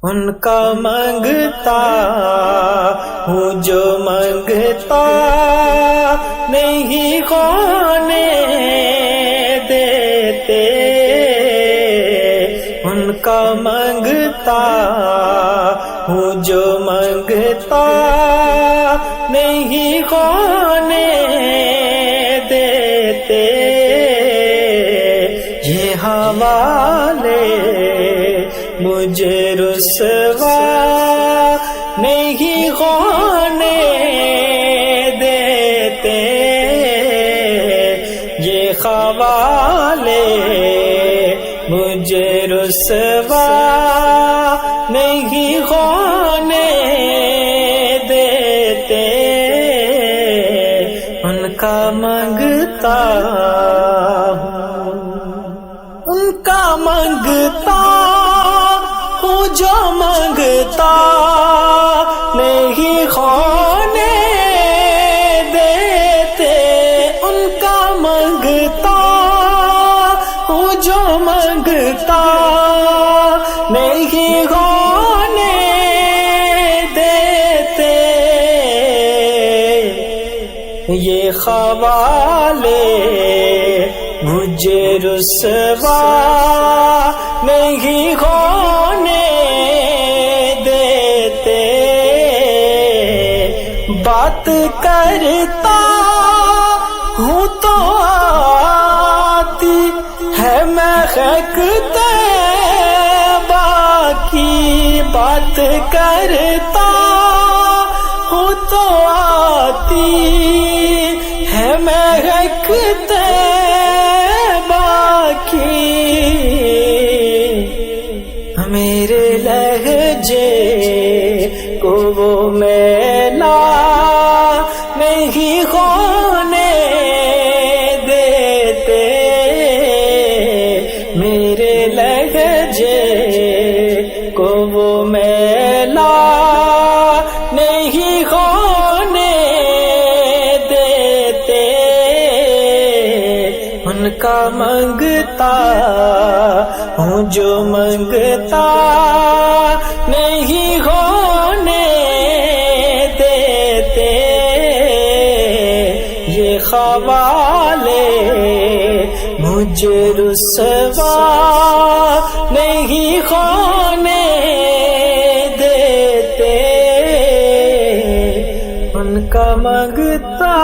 ان کا مانگتا ہوں جو مانگتا نہیں ہونے دیتے، ان کا مانگتا ہوں جو مانگتا نہیں ہونے دیتے، یہ حوالے مجھے رسوا نہیں ہونے دیتے، یہ حوالے مجھے رسوا نہیں ہونے دیتے، ان کا مانگتا ان کا مانگتا ہوں جو مانگتا نہیں ہونے دیتے، ان کا مانگتا ہوں جو مانگتا نہیں ہونے دیتے، یہ حوالے مجھے رسوا نہیں ہونے دیتے، بات کرتا ہوں تو آتی ہے مہک طیبہ کی، بات کرتا ہوں تو آتی ہے مہک طیبہ کی، میرے لہجے کو وہ میلا نہیں ہونے دیتے، میرے لہجے کو وہ میلا نہیں ہونے دیتے، ان کا مانگتا ہوں جو مانگتا نہیں ہونے دیتے، یہ حوالے مجھے رسوا نہیں ہونے دیتے، ان کا مانگتا